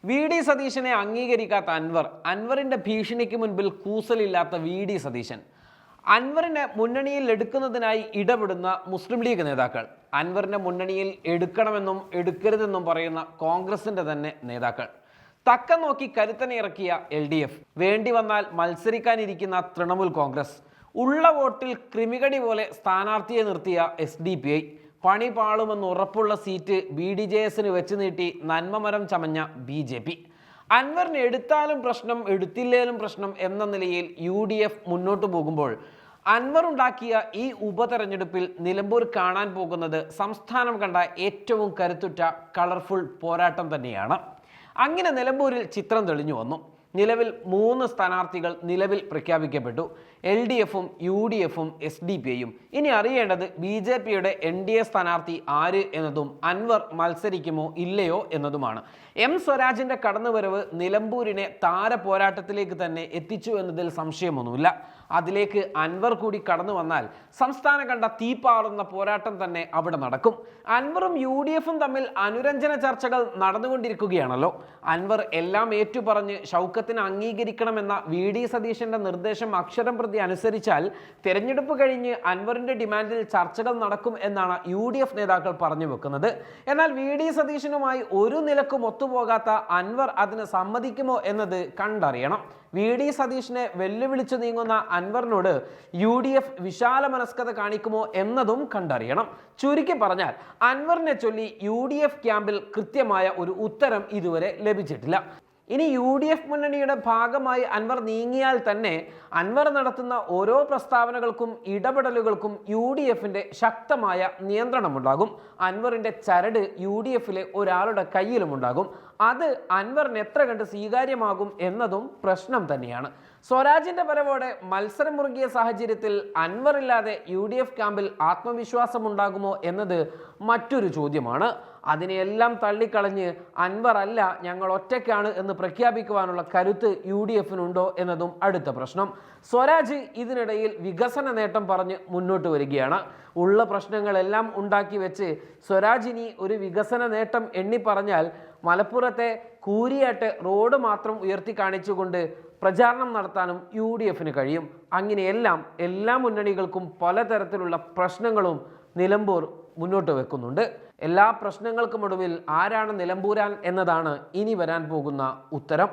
V D സതീശനെ അംഗീകരിക്കാത്ത അൻവറിന്റെ ഭീഷണിക്ക് മുൻപിൽ കൂസലില്ലാത്ത വി ഡി സതീശൻ, അൻവറിനെ മുന്നണിയിൽ എടുക്കുന്നതിനായി ഇടപെടുന്ന മുസ്ലിം ലീഗ് നേതാക്കൾ, അൻവറിനെ മുന്നണിയിൽ എടുക്കണമെന്നും എടുക്കരുതെന്നും പറയുന്ന കോൺഗ്രസിന്റെ തന്നെ നേതാക്കൾ, തക്കം നോക്കി കരുത്തനെ ഇറക്കിയ LDF, വേണ്ടി വന്നാൽ മത്സരിക്കാനിരിക്കുന്ന തൃണമൂൽ കോൺഗ്രസ്, ഉള്ള വോട്ടിൽ ക്രിമികടി പോലെ സ്ഥാനാർത്ഥിയെ നിർത്തിയ SDPI, പണി പാളുമെന്ന് ഉറപ്പുള്ള സീറ്റ് BDJS വെച്ച് നീട്ടി നന്മമരം ചമഞ്ഞ BJP, അൻവറിനെ എടുത്താലും പ്രശ്നം എടുത്തില്ലേലും പ്രശ്നം എന്ന നിലയിൽ UDF മുന്നോട്ട് പോകുമ്പോൾ അൻവർ ഉണ്ടാക്കിയ ഈ ഉപതെരഞ്ഞെടുപ്പിൽ നിലമ്പൂർ കാണാൻ പോകുന്നത് സംസ്ഥാനം കണ്ട ഏറ്റവും കരുത്തുറ്റ കളർഫുൾ പോരാട്ടം തന്നെയാണ്. അങ്ങനെ നിലമ്പൂരിൽ ചിത്രം തെളിഞ്ഞു വന്നു. നിലവിൽ 3 സ്ഥാനാർത്ഥികൾ നിലവിൽ പ്രഖ്യാപിക്കപ്പെട്ടു. LDFും UDFും SDPIയും. ഇനി അറിയേണ്ടത് BJPയുടെ NDA സ്ഥാനാർത്ഥി ആര് എന്നതും അൻവർ മത്സരിക്കുമോ ഇല്ലയോ എന്നതുമാണ്. M സ്വരാജിന്റെ കടന്നുവരവ് നിലമ്പൂരിനെ താര പോരാട്ടത്തിലേക്ക് തന്നെ എത്തിച്ചു എന്നതിൽ സംശയമൊന്നുമില്ല. അതിലേക്ക് അൻവർ കൂടി കടന്നു വന്നാൽ സംസ്ഥാനം കണ്ട തീപ്പാറുന്ന പോരാട്ടം തന്നെ അവിടെ നടക്കും. അൻവറും UDFും തമ്മിൽ അനുരഞ്ജന ചർച്ചകൾ നടന്നുകൊണ്ടിരിക്കുകയാണല്ലോ. അൻവർ എല്ലാം ഏറ്റുപറഞ്ഞ് ഷൗക്കത്തിന് അംഗീകരിക്കണമെന്ന VD സതീശന്റെ നിർദ്ദേശം അക്ഷരം പ്രതി അനുസരിച്ചാൽ തെരഞ്ഞെടുപ്പ് കഴിഞ്ഞ് അൻവറിന്റെ ഡിമാൻഡിൽ ചർച്ചകൾ നടക്കും എന്നാണ് UDF നേതാക്കൾ പറഞ്ഞു വെക്കുന്നത്. എന്നാൽ VD സതീശനുമായി ഒരു നിലക്കും ഒത്തുപോകാത്ത അൻവർ അതിന് സമ്മതിക്കുമോ എന്നത് കണ്ടറിയണം. VD സതീശനെ വെല്ലുവിളിച്ചു നീങ്ങുന്ന അൻവറിനോട് UDF വിശാല മനസ്കത കാണിക്കുമോ എന്നതും കണ്ടറിയണം. ചുരുക്കി പറഞ്ഞാൽ അൻവറിനെ ചൊല്ലി UDF ക്യാമ്പിൽ കൃത്യമായ ഒരു ഉത്തരം ഇതുവരെ ലഭിച്ചിട്ടില്ല. ഇനി UDF മുന്നണിയുടെ ഭാഗമായി അൻവർ നീങ്ങിയാൽ തന്നെ അൻവർ നടത്തുന്ന ഓരോ പ്രസ്താവനകൾക്കും ഇടപെടലുകൾക്കും UDFന്റെ ശക്തമായ നിയന്ത്രണമുണ്ടാകും. അൻവറിന്റെ ചരട് UDFിലെ ഒരാളുടെ കയ്യിലുമുണ്ടാകും. അത് അൻവറിന് എത്ര കണ്ട് സ്വീകാര്യമാകും എന്നതും പ്രശ്നം തന്നെയാണ്. സ്വരാജിന്റെ വരവോടെ മത്സരം മുറുകിയ സാഹചര്യത്തിൽ അൻവർ ഇല്ലാതെ UDF ക്യാമ്പിൽ ആത്മവിശ്വാസമുണ്ടാകുമോ എന്നത് മറ്റൊരു ചോദ്യമാണ്. അതിനെയെല്ലാം തള്ളിക്കളഞ്ഞ് അൻവർ അല്ല, ഞങ്ങൾ ഒറ്റയ്ക്കാണ് എന്ന് പ്രഖ്യാപിക്കുവാനുള്ള കരുത്ത് UDFിനുണ്ടോ എന്നതും അടുത്ത പ്രശ്നം. സ്വരാജ് ഇതിനിടയിൽ വികസന നേട്ടം പറഞ്ഞ് മുന്നോട്ട് വരികയാണ്. ഉള്ള പ്രശ്നങ്ങളെല്ലാം ഉണ്ടാക്കി വെച്ച് സ്വരാജ് ഇനി ഒരു വികസന നേട്ടം എണ്ണി പറഞ്ഞാൽ മലപ്പുറത്തെ കൂരിയാട്ടെ റോഡ് മാത്രം ഉയർത്തി കാണിച്ചുകൊണ്ട് പ്രചാരണം നടത്താനും UDFിന് കഴിയും. അങ്ങനെയെല്ലാം എല്ലാ മുന്നണികൾക്കും പലതരത്തിലുള്ള പ്രശ്നങ്ങളും നിലമ്പൂർ മുന്നോട്ട് വെക്കുന്നുണ്ട്. എല്ലാ പ്രശ്നങ്ങൾക്കുമൊടുവിൽ ആരാണ് നിലമ്പൂരാൻ എന്നതാണ് ഇനി വരാൻ പോകുന്ന ഉത്തരം.